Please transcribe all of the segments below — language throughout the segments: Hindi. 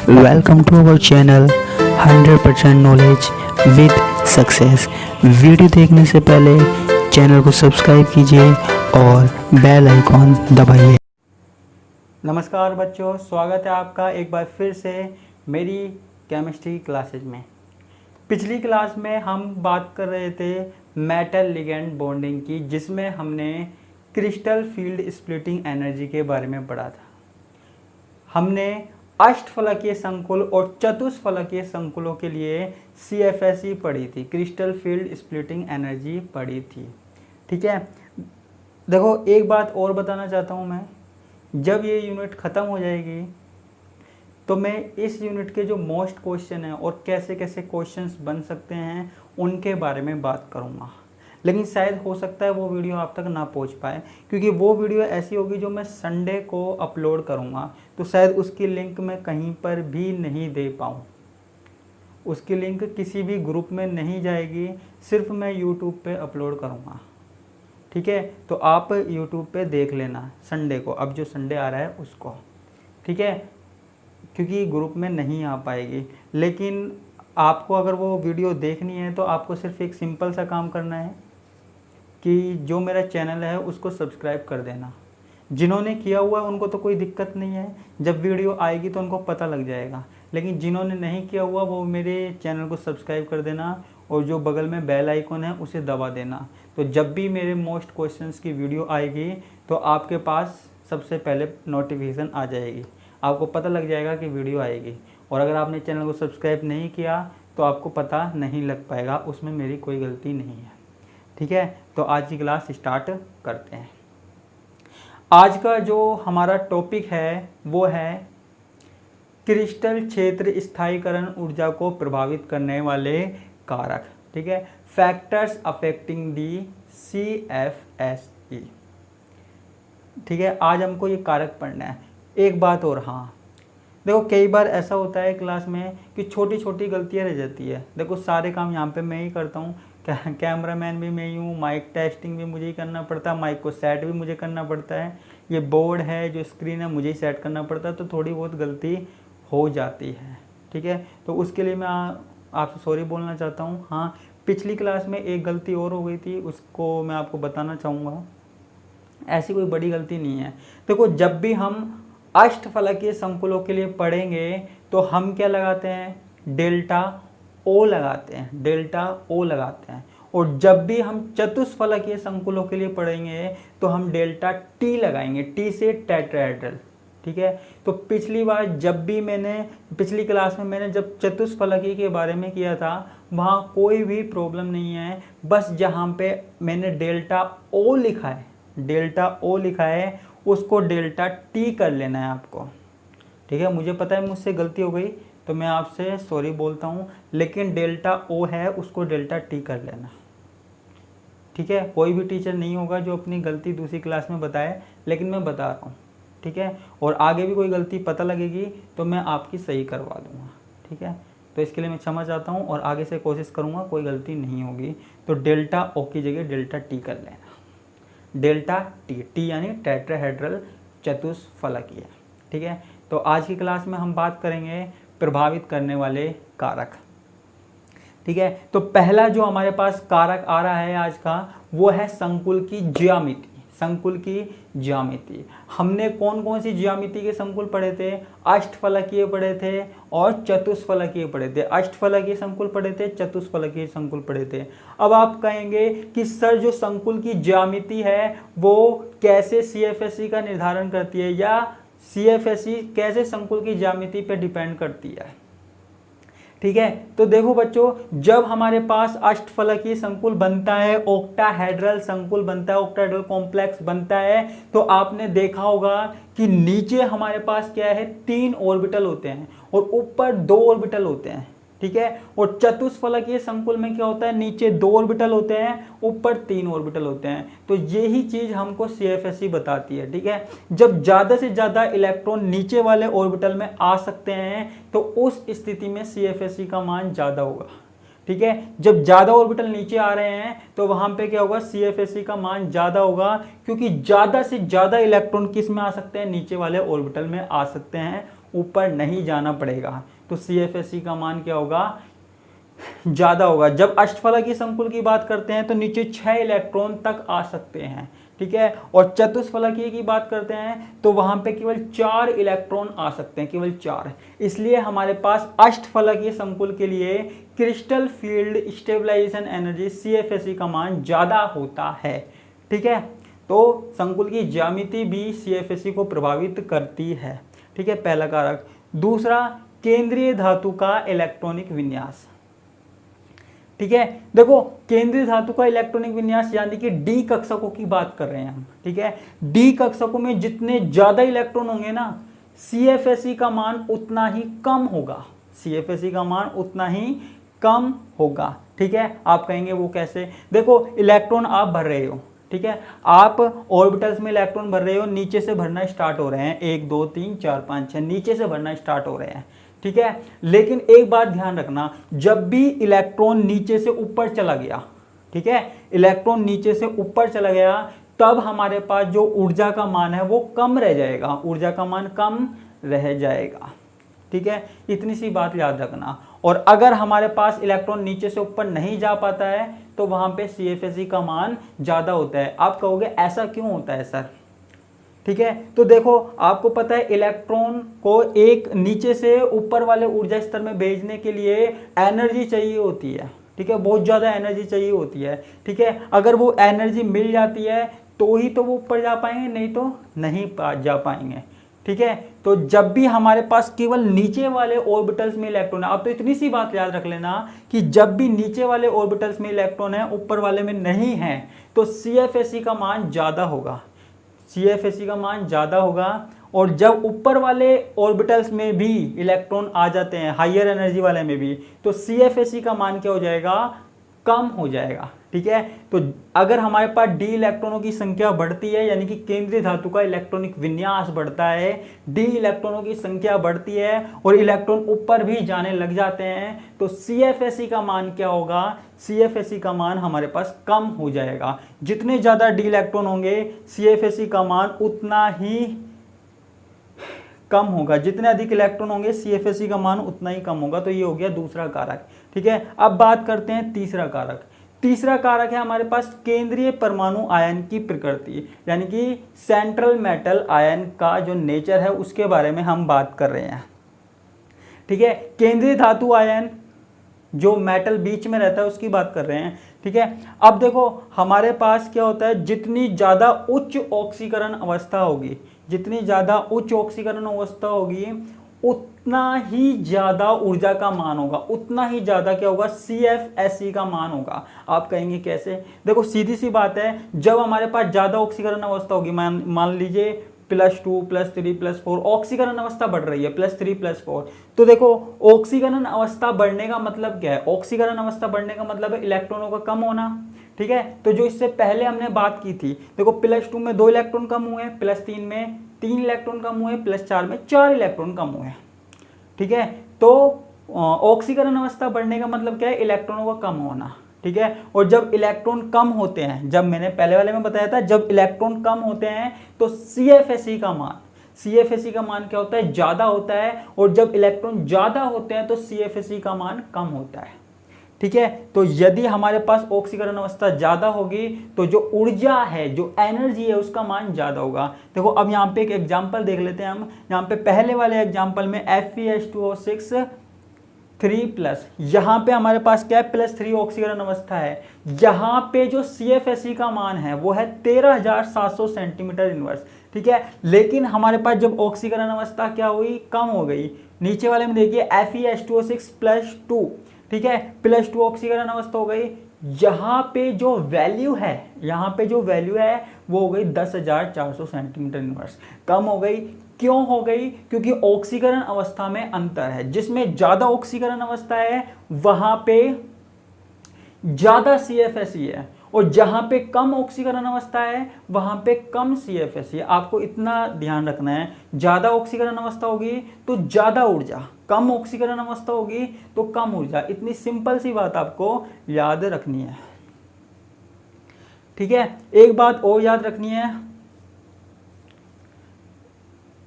Welcome to our channel 100% knowledge with success. Video देखने से पहले चैनल को सब्सक्राइब कीजिए और बेल आइकॉन दबाइए। नमस्कार बच्चों, स्वागत है आपका एक बार फिर से मेरी केमिस्ट्री क्लासेज में। पिछली क्लास में हम बात कर रहे थे मेटल लिगेंड बॉन्डिंग की, जिसमें हमने क्रिस्टल फील्ड स्प्लिटिंग एनर्जी के बारे में पढ़ा था। हमने अष्टफलकीय संकुल और चतुष्फलकीय संकुलों के लिए CFSE पढ़ी थी, क्रिस्टल फील्ड स्प्लिटिंग एनर्जी पढ़ी थी। ठीक है, देखो एक बात और बताना चाहता हूँ मैं, जब ये यूनिट ख़त्म हो जाएगी तो मैं इस यूनिट के जो मोस्ट क्वेश्चन हैं और कैसे कैसे क्वेश्चंस बन सकते हैं उनके बारे में बात करूँगा। लेकिन शायद हो सकता है वो वीडियो आप तक ना पहुंच पाए, क्योंकि वो वीडियो ऐसी होगी जो मैं संडे को अपलोड करूंगा, तो शायद उसकी लिंक मैं कहीं पर भी नहीं दे पाऊँ। उसकी लिंक किसी भी ग्रुप में नहीं जाएगी, सिर्फ मैं यूट्यूब पे अपलोड करूंगा। ठीक है, तो आप यूट्यूब पे देख लेना संडे को, अब जो संडे आ रहा है उसको। ठीक है, क्योंकि ग्रुप में नहीं आ पाएगी। लेकिन आपको अगर वो वीडियो देखनी है तो आपको सिर्फ एक सिंपल सा काम करना है कि जो मेरा चैनल है उसको सब्सक्राइब कर देना। जिन्होंने किया हुआ है उनको तो कोई दिक्कत नहीं है, जब वीडियो आएगी तो उनको पता लग जाएगा। लेकिन जिन्होंने नहीं किया हुआ वो मेरे चैनल को सब्सक्राइब कर देना और जो बगल में बेल आइकन है उसे दबा देना। तो जब भी मेरे मोस्ट क्वेश्चंस की वीडियो आएगी तो आपके पास सबसे पहले नोटिफिकेशन आ जाएगी, आपको पता लग जाएगा कि वीडियो आएगी। और अगर आपने चैनल को सब्सक्राइब नहीं किया तो आपको पता नहीं लग पाएगा, उसमें मेरी कोई गलती नहीं है। ठीक है, तो आज की क्लास स्टार्ट करते हैं। आज का जो हमारा टॉपिक है वो है क्रिस्टल क्षेत्र स्थायीकरण ऊर्जा को प्रभावित करने वाले कारक। ठीक है, फैक्टर्स अफेक्टिंग दी CFSE। ठीक है, आज हमको ये कारक पढ़ना है। एक बात और, हाँ देखो कई बार ऐसा होता है क्लास में कि छोटी छोटी गलतियाँ रह जाती है। देखो सारे काम यहाँ पे मैं ही करता हूँ, कैमरामैन भी मैं ही हूँ, माइक टेस्टिंग भी मुझे ही करना पड़ता है, माइक को सेट भी मुझे करना पड़ता है, ये बोर्ड है जो स्क्रीन है मुझे ही सेट करना पड़ता है, तो थोड़ी बहुत गलती हो जाती है। ठीक है, तो उसके लिए मैं आपसे सॉरी बोलना चाहता हूँ। हाँ, पिछली क्लास में एक गलती और हो गई थी, उसको मैं आपको बताना चाहूँगा। ऐसी कोई बड़ी गलती नहीं है। देखो जब भी हम अष्टफलकीय संकुलों के लिए पढ़ेंगे तो हम क्या लगाते हैं, डेल्टा O लगाते हैं, डेल्टा O लगाते हैं। और जब भी हम चतुष्फलकीय संकुलों के लिए पढ़ेंगे तो हम डेल्टा T लगाएंगे, T से टेट्राहेड्रल। ठीक है, तो पिछली बार जब भी पिछली क्लास में मैंने जब चतुष्फलकीय के बारे में किया था वहाँ कोई भी प्रॉब्लम नहीं है। बस जहाँ पे मैंने डेल्टा O लिखा है, डेल्टा O लिखा है, उसको डेल्टा T कर लेना है आपको। ठीक है, मुझे पता है मुझसे गलती हो गई तो मैं आपसे सॉरी बोलता हूँ, लेकिन डेल्टा O है उसको डेल्टा T कर लेना। ठीक है, कोई भी टीचर नहीं होगा जो अपनी गलती दूसरी क्लास में बताए, लेकिन मैं बता रहा हूँ। ठीक है, और आगे भी कोई गलती पता लगेगी तो मैं आपकी सही करवा दूँगा। ठीक है, तो इसके लिए मैं क्षमा चाहता हूँ और आगे से कोशिश करूँगा कोई गलती नहीं होगी। तो डेल्टा O की जगह डेल्टा T कर लेना, डेल्टा T यानी टेट्राहेड्रल चतुष्फलकीय। ठीक है, तो आज की क्लास में हम बात करेंगे प्रभावित करने वाले कारक। ठीक है, तो पहला जो हमारे पास कारक आ रहा है आज का वो है संकुल की ज्यामिति। संकुल की ज्यामिति, हमने कौन कौन सी ज्यामिति के संकुल पढ़े थे, अष्टफलकीय पढ़े थे और चतुष्फलकीय पढ़े थे। अष्टफलकीय संकुल पढ़े थे, चतुष्फलकीय संकुल पढ़े थे। अब आप कहेंगे कि सर जो संकुल की ज्यामिति है वो कैसे CFSE का निर्धारण करती है, या CFSE कैसे संकुल की ज्यामिति पे डिपेंड करती है। ठीक है, तो देखो बच्चों, जब हमारे पास अष्टफलकीय संकुल बनता है, ऑक्टाहेड्रल संकुल बनता है, ऑक्टाहेड्रल कॉम्प्लेक्स बनता है, तो आपने देखा होगा कि नीचे हमारे पास क्या है, 3 ऑर्बिटल होते हैं और ऊपर 2 ऑर्बिटल होते हैं। ठीक है, और चतुष्फलकीय संकुल में क्या होता है, नीचे 2 ऑर्बिटल होते हैं, ऊपर 3 ऑर्बिटल होते हैं। तो यही चीज हमको CFSE बताती है। ठीक है, जब ज्यादा से ज्यादा इलेक्ट्रॉन नीचे वाले ऑर्बिटल में आ सकते हैं तो उस स्थिति में CFSE का मान ज्यादा होगा। ठीक है, जब ज्यादा ऑर्बिटल नीचे आ रहे हैं तो वहां पे क्या होगा, CFSE का मान ज्यादा होगा, क्योंकि ज्यादा से ज्यादा इलेक्ट्रॉन किस में आ सकते हैं, नीचे वाले ऑर्बिटल में आ सकते हैं। ऊपर नहीं जाना पड़ेगा। तो CFSE का मान क्या होगा, ज़्यादा होगा। जब अष्टफलकीय संकुल की बात करते हैं तो नीचे 6 इलेक्ट्रॉन तक आ सकते हैं, ठीक है। और चतुष्फलकीय की बात करते हैं तो वहाँ पे केवल 4 इलेक्ट्रॉन आ सकते हैं, केवल 4। इसलिए हमारे पास अष्टफलकीय संकुल के लिए crystal field stabilisation energy CFSE का मान ज़्यादा होता है, ठीक है। तो संकुल की ज्यामिति भी CFSE को प्रभावित करती है, ठीक है, पहला कारक। दूसरा, केंद्रीय धातु का इलेक्ट्रॉनिक विन्यास, ठीक है। देखो केंद्रीय धातु का इलेक्ट्रॉनिक विन्यास यानी कि डी कक्षकों की बात कर रहे हैं हम, ठीक है। डी कक्षकों में जितने ज्यादा इलेक्ट्रॉन होंगे ना, CFSE का मान उतना ही कम होगा, CFSE का मान उतना ही कम होगा, ठीक है। आप कहेंगे वो कैसे? देखो इलेक्ट्रॉन आप भर रहे हो, ठीक है, आप ऑर्बिटल्स में इलेक्ट्रॉन भर रहे हो, नीचे से भरना स्टार्ट हो रहे हैं, 1 2 3 4 5 6 नीचे से भरना स्टार्ट हो रहे हैं, ठीक है। लेकिन एक बात ध्यान रखना, जब भी इलेक्ट्रॉन नीचे से ऊपर चला गया, ठीक है, इलेक्ट्रॉन नीचे से ऊपर चला गया, तब हमारे पास जो ऊर्जा का मान है वो कम रह जाएगा, ऊर्जा का मान कम रह जाएगा, ठीक है। इतनी सी बात याद रखना। और अगर हमारे पास इलेक्ट्रॉन नीचे से ऊपर नहीं जा पाता है तो वहां पे CFSE का मान ज्यादा होता है। आप कहोगे ऐसा क्यों होता है सर, ठीक है। तो देखो आपको पता है इलेक्ट्रॉन को एक नीचे से ऊपर वाले ऊर्जा स्तर में भेजने के लिए एनर्जी चाहिए होती है, ठीक है, बहुत ज़्यादा एनर्जी चाहिए होती है, ठीक है। अगर वो एनर्जी मिल जाती है तो ही तो वो ऊपर जा पाएंगे, नहीं तो नहीं जा पाएंगे, ठीक है। तो जब भी हमारे पास केवल नीचे वाले ऑर्बिटल्स में इलेक्ट्रॉन है, आप तो इतनी सी बात याद रख लेना कि जब भी नीचे वाले ऑर्बिटल्स में इलेक्ट्रॉन है, ऊपर वाले में नहीं है, तो CFSE का मान ज़्यादा होगा, CFSE का मान ज़्यादा होगा। और जब ऊपर वाले ऑर्बिटल्स में भी इलेक्ट्रॉन आ जाते हैं, हायर एनर्जी वाले में भी, तो CFSE का मान क्या हो जाएगा, कम हो जाएगा, ठीक है। तो अगर हमारे पास डी इलेक्ट्रॉनों की संख्या बढ़ती है, यानी कि केंद्रीय धातु का इलेक्ट्रॉनिक विन्यास बढ़ता है, डी इलेक्ट्रॉनों की संख्या बढ़ती है और इलेक्ट्रॉन ऊपर भी जाने लग जाते हैं, तो CFSE का मान क्या होगा, CFSE का मान हमारे पास कम हो जाएगा। जितने ज़्यादा डी इलेक्ट्रॉन होंगे CFSE का मान उतना ही कम होगा, जितने अधिक इलेक्ट्रॉन होंगे CFSE का मान उतना ही कम होगा। तो ये हो गया दूसरा कारक, ठीक है। अब बात करते हैं तीसरा कारक। तीसरा कारक है हमारे पास केंद्रीय परमाणु आयन की प्रकृति, यानी कि सेंट्रल मेटल आयन का जो नेचर है उसके बारे में हम बात कर रहे हैं, ठीक है। केंद्रीय धातु आयन जो मेटल बीच में रहता है उसकी बात कर रहे हैं, ठीक है। अब देखो हमारे पास क्या होता है, जितनी ज़्यादा उच्च ऑक्सीकरण अवस्था होगी, जितनी ज़्यादा उच्च ऑक्सीकरण अवस्था होगी उतना ही ज़्यादा ऊर्जा का मान होगा, उतना ही ज़्यादा क्या होगा, CFSE का मान होगा। आप कहेंगे कैसे? देखो सीधी सी बात है, जब हमारे पास ज़्यादा ऑक्सीकरण अवस्था होगी, मान लीजिए +2 +3 +4 ऑक्सीकरण अवस्था बढ़ रही है, +3 +4, तो देखो ऑक्सीकरण अवस्था बढ़ने का मतलब क्या है, ऑक्सीकरण अवस्था बढ़ने का मतलब है इलेक्ट्रॉनों का कम होना, ठीक है। तो जो इससे पहले हमने बात की थी, देखो +2 में 2 इलेक्ट्रॉन कम हुए, +3 में 3 इलेक्ट्रॉन कम हुए, +4 में 4 इलेक्ट्रॉन कम हुए, ठीक है। तो ऑक्सीकरण अवस्था बढ़ने का मतलब क्या है, इलेक्ट्रॉनों का कम होना, ठीक है। और जब इलेक्ट्रॉन कम होते हैं, जब मैंने पहले वाले में बताया था, जब इलेक्ट्रॉन कम होते हैं तो CFSE का मान क्या होता है, ज़्यादा होता है। और जब इलेक्ट्रॉन ज़्यादा होते हैं तो CFSE का मान कम होता है, ठीक है। तो यदि हमारे पास ऑक्सीकरण अवस्था ज़्यादा होगी तो जो ऊर्जा है, जो एनर्जी है, उसका मान ज़्यादा होगा। देखो अब यहाँ पे एक एग्जांपल देख लेते हैं हम। यहाँ पे पहले वाले एग्जांपल में FeS2O6 3+, यहाँ पे हमारे पास क्या है, +3 ऑक्सीकरण अवस्था है। यहाँ पे जो CFSE का मान है वो है 13,700 सेंटीमीटर इनवर्स, ठीक है। लेकिन हमारे पास जब ऑक्सीकरण अवस्था क्या हुई, कम हो गई, नीचे वाले में देखिए FeS2O6 +2, ठीक है, +2 ऑक्सीकरण अवस्था हो गई। यहाँ पे जो वैल्यू है, यहाँ पे जो वैल्यू है वो हो गई 10,400 सेंटीमीटर इनवर्स, कम हो गई। क्यों हो गई? क्योंकि ऑक्सीकरण अवस्था में अंतर है, जिसमें ज़्यादा ऑक्सीकरण अवस्था है वहाँ पे ज़्यादा CFSE है, और जहाँ पे कम ऑक्सीकरण अवस्था है वहाँ पे कम CFSE। आपको इतना ध्यान रखना है, ज़्यादा ऑक्सीकरण अवस्था होगी तो ज़्यादा ऊर्जा, कम ऑक्सीकरण अवस्था होगी तो कम ऊर्जा। इतनी सिंपल सी बात आपको याद रखनी है, ठीक है। एक बात और याद रखनी है,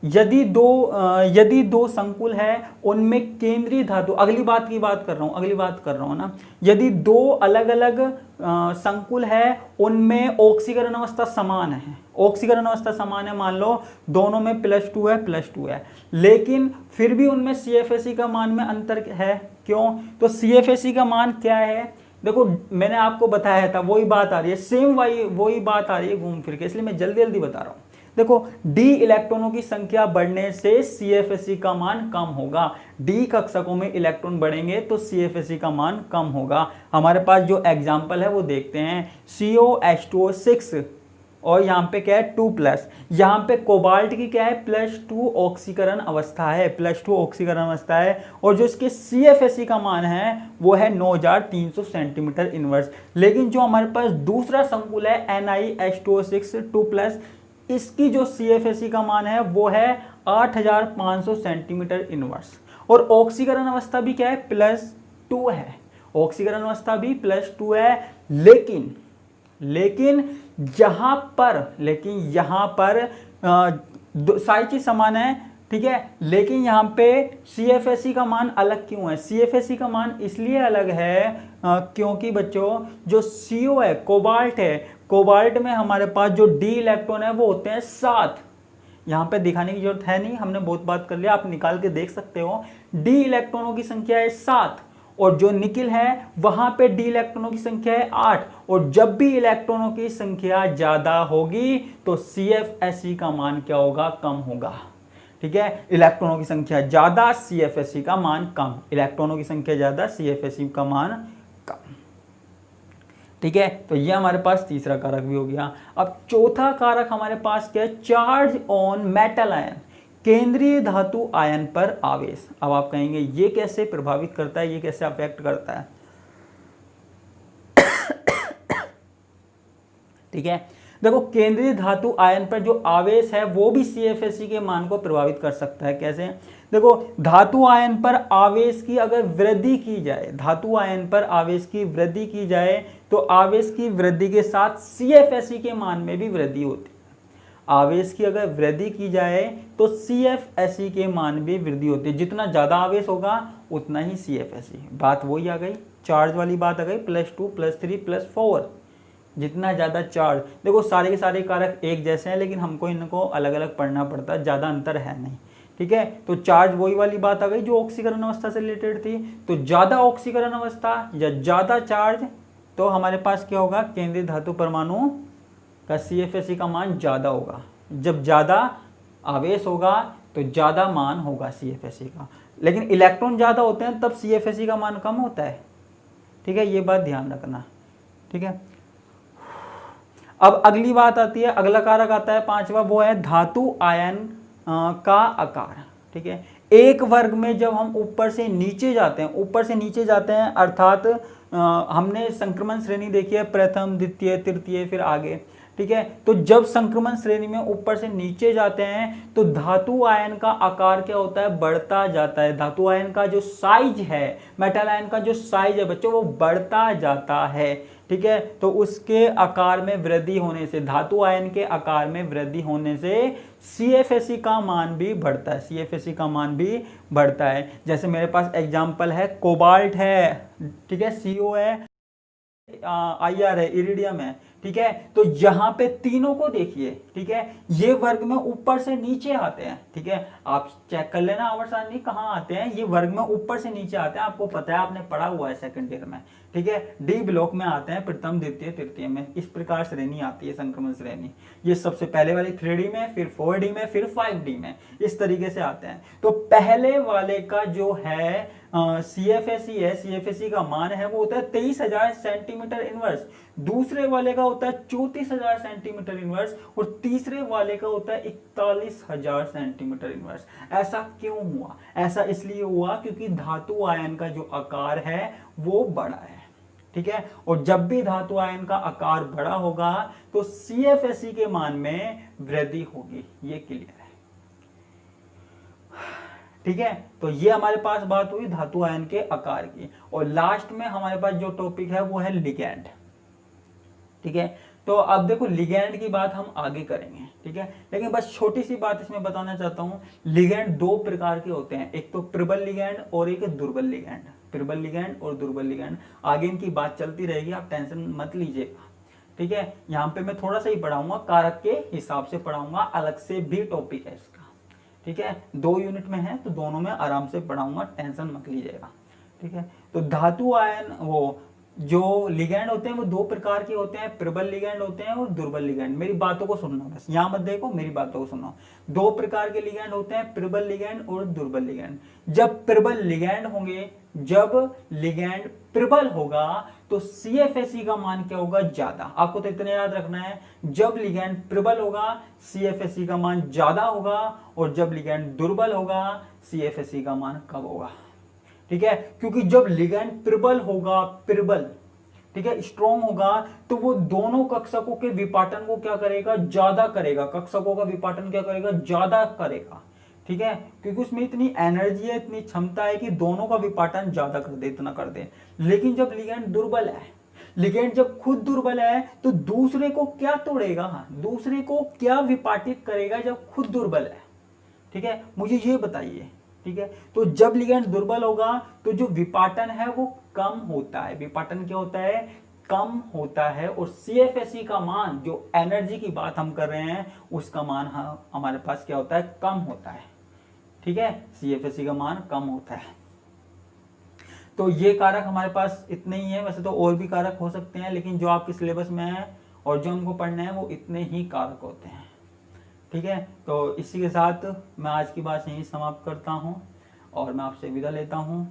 यदि दो संकुल है उनमें केंद्रीय धातु, अगली बात कर रहा हूं ना, यदि दो अलग अलग संकुल है उनमें ऑक्सीकरण अवस्था समान है, मान लो दोनों में +2 है, लेकिन फिर भी उनमें CFSE का मान में अंतर है। क्यों? तो CFSE का मान क्या है, देखो मैंने आपको बताया था, वही बात आ रही है, सेम वही बात आ रही है घूम फिर के, इसलिए मैं जल्दी बता रहा हूं। देखो d इलेक्ट्रॉनों की संख्या बढ़ने से CFSE का मान कम होगा, d कक्षकों में इलेक्ट्रॉन बढ़ेंगे तो CFSE का मान कम होगा। हमारे पास जो एग्जांपल है वो देखते हैं, COH2O6 और यहाँ पे क्या है 2+, यहाँ पे कोबाल्ट की क्या है +2 ऑक्सीकरण अवस्था है, और जो इसके CFSE का मान है वो है 9300 सेंटीमीटर इनवर्स। लेकिन जो हमारे पास दूसरा संकुल है NiH2O6 2+, इसकी जो CFSE का मान है वो है 8500 सेंटीमीटर इनवर्स, और ऑक्सीकरण अवस्था भी क्या है +2 है, ऑक्सीकरण अवस्था भी +2 है। लेकिन यहाँ पर सारी चीज समान है, ठीक है, लेकिन यहाँ पे CFSE का मान अलग क्यों है? CFSE का मान इसलिए अलग है क्योंकि बच्चों जो CO है, कोबाल्ट में हमारे पास जो d इलेक्ट्रॉन है वो होते हैं 7। यहाँ पे दिखाने की जरूरत है नहीं, हमने बहुत बात कर लिया, आप निकाल के देख सकते हो। d इलेक्ट्रॉनों की संख्या है 7, और जो निकिल है वहां पे d इलेक्ट्रॉनों की संख्या है 8, और जब भी इलेक्ट्रॉनों की संख्या ज्यादा होगी तो CFSE का मान क्या होगा? कम होगा। ठीक है, इलेक्ट्रॉनों की संख्या ज्यादा, CFSE का मान कम, इलेक्ट्रॉनों की संख्या ज्यादा, CFSE का मान कम। ठीक है, तो ये हमारे पास तीसरा कारक भी हो गया। अब चौथा कारक हमारे पास क्या है? चार्ज ऑन मेटल आयन, केंद्रीय धातु आयन पर आवेश। अब आप कहेंगे ये कैसे प्रभावित करता है, ये कैसे अफेक्ट करता है? ठीक है, देखो केंद्रीय धातु आयन पर जो आवेश है वो भी CFSE के मान को प्रभावित कर सकता है। कैसे? देखो धातु आयन पर आवेश की अगर वृद्धि की जाए, धातु आयन पर आवेश की वृद्धि की जाए तो आवेश की वृद्धि के साथ CFSE के मान में भी वृद्धि होती है। आवेश की अगर वृद्धि की जाए तो CFSE के मान भी वृद्धि होती है। जितना ज़्यादा आवेश होगा उतना ही CFSE। बात वही आ गई, चार्ज वाली बात आ गई, +2 +3 +4। जितना ज़्यादा चार्ज, देखो सारे के सारे कारक एक जैसे हैं लेकिन हमको इनको अलग अलग पढ़ना पड़ता है, ज़्यादा अंतर है नहीं। ठीक है, तो चार्ज वही वाली बात आ गई जो ऑक्सीकरण अवस्था से रिलेटेड थी। तो ज़्यादा ऑक्सीकरण अवस्था या ज़्यादा चार्ज तो हमारे पास क्या होगा? केंद्रीय धातु परमाणु का CFSE का मान ज़्यादा होगा। जब ज़्यादा आवेश होगा तो ज़्यादा मान होगा CFSE का, लेकिन इलेक्ट्रॉन ज़्यादा होते हैं तब CFSE का मान कम होता है। ठीक है, ये बात ध्यान रखना। ठीक है, अब अगली बात आती है, अगला कारक आता है पांचवा, वो है धातु आयन का आकार। ठीक है, एक वर्ग में जब हम ऊपर से नीचे जाते हैं, अर्थात हमने संक्रमण श्रेणी देखी है, प्रथम, द्वितीय, तृतीय, फिर आगे। ठीक है, तो जब संक्रमण श्रेणी में ऊपर से नीचे जाते हैं तो धातु आयन का आकार क्या होता है? बढ़ता जाता है। धातु आयन का जो साइज है, मेटल आयन का जो साइज है बच्चों, वो बढ़ता जाता है। ठीक है, तो उसके आकार में वृद्धि होने से, धातु आयन के आकार में वृद्धि होने से CFSE का मान भी बढ़ता है, CFSE का मान भी बढ़ता है। जैसे मेरे पास एग्जांपल है, कोबाल्ट है, ठीक है, CO है, IR है, इरिडियम है। ठीक है, तो यहाँ पे तीनों को देखिए। ठीक है, ये वर्ग में ऊपर से नीचे आते हैं। ठीक है, आप चेक कर लेना आवर्त सारणी कहाँ आते हैं, ये वर्ग में ऊपर से नीचे आते हैं, आपको पता है, आपने पढ़ा हुआ है सेकंड ईयर में। ठीक है, D ब्लॉक में आते हैं, प्रथम, द्वितीय, तृतीय में, इस प्रकार श्रेणी आती है, संक्रमण श्रेणी। ये सबसे पहले वाली 3D में, फिर 4D में, फिर 5D में, इस तरीके से आते हैं। तो पहले वाले का जो है CFSE है, CFSE का मान है वो होता है 23,000 सेंटीमीटर इनवर्स, दूसरे वाले का होता है 34,000 सेंटीमीटर इनवर्स, और तीसरे वाले का होता है 41,000 सेंटीमीटर इनवर्स। ऐसा क्यों हुआ? ऐसा इसलिए हुआ क्योंकि धातु आयन का जो आकार है वो बड़ा है। ठीक है, और जब भी धातु आयन का आकार बड़ा होगा तो CFSE के मान में वृद्धि होगी, ये क्लियर है। ठीक है, तो ये हमारे पास बात हुई धातु आयन के आकार की, और लास्ट में हमारे पास जो टॉपिक है वो है लिगैंड। ठीक है, तो अब देखो लिगैंड की बात हम आगे करेंगे, ठीक है। लेकिन बस छोटी सी बात इसमें बताना चाहता हूँ, लिगैंड दो प्रकार के होते हैं, एक तो प्रबल लिगैंड और एक दुर्बल लिगैंड। प्रबल लिगैंड और दुर्बल लिगैंड, आगे इनकी बात चलती रहेगी, आप टेंशन मत लीजिएगा, ठीक है। यहाँ पे मैं थोड़ा सा ही पढ़ाऊंगा, कारक के हिसाब से पढ़ाऊंगा, अलग से भी टॉपिक है इसका, ठीक है। 2 यूनिट में है तो दोनों में आराम से पढ़ाऊंगा, टेंशन मत लीजिएगा, ठीक है। तो धातु आयन, वो जो लिगैंड होते हैं वो दो प्रकार के होते हैं, प्रबल लिगैंड होते हैं और दुर्बल लिगैंड। मेरी बातों को सुनना, बस यहाँ मत देखो, मेरी बातों को सुनो। दो प्रकार के लिगैंड होते हैं, प्रबल लिगैंड और दुर्बल लिगैंड। जब प्रबल लिगैंड होंगे, जब लिगैंड प्रबल होगा तो CFSE का मान क्या होगा, ज्यादा। आपको तो इतना याद रखना है, जब लिगैंड प्रबल होगा CFSE का मान ज्यादा होगा, और जब लिगैंड दुर्बल होगा CFSE का मान कम होगा, ठीक है। क्योंकि जब लिगैंड प्रबल होगा, प्रबल, ठीक है, स्ट्रॉन्ग होगा, तो वो दोनों कक्षकों के विपाटन को क्या करेगा, ज्यादा करेगा। कक्षकों का विपाटन क्या करेगा, ज्यादा करेगा, ठीक है। क्योंकि उसमें इतनी एनर्जी है, इतनी क्षमता है कि दोनों का विपाटन ज्यादा कर दे, इतना कर दे। लेकिन जब लिगैंड दुर्बल है, लिगैंड जब खुद दुर्बल है तो दूसरे को क्या तोड़ेगा, दूसरे को क्या विपाटित करेगा जब खुद दुर्बल है, ठीक है। मुझे ये बताइए, ठीक है। तो जब लिगैंड दुर्बल होगा तो जो विपाटन है वो कम होता है। विपाटन क्या होता है, कम होता है। और CFSE का मान, जो एनर्जी की बात हम कर रहे हैं, उसका मान हमारे पास क्या होता है, कम होता है, ठीक है। CFSE का मान कम होता है। तो ये कारक हमारे पास इतने ही है, वैसे तो और भी कारक हो सकते हैं, लेकिन जो आपके सिलेबस में है और जो हमको पढ़ना है वो इतने ही कारक होते हैं, ठीक है। तो इसी के साथ मैं आज की बात यहीं समाप्त करता हूं और मैं आपसे विदा लेता हूं।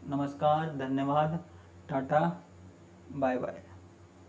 नमस्कार, धन्यवाद, टाटा, बाय बाय।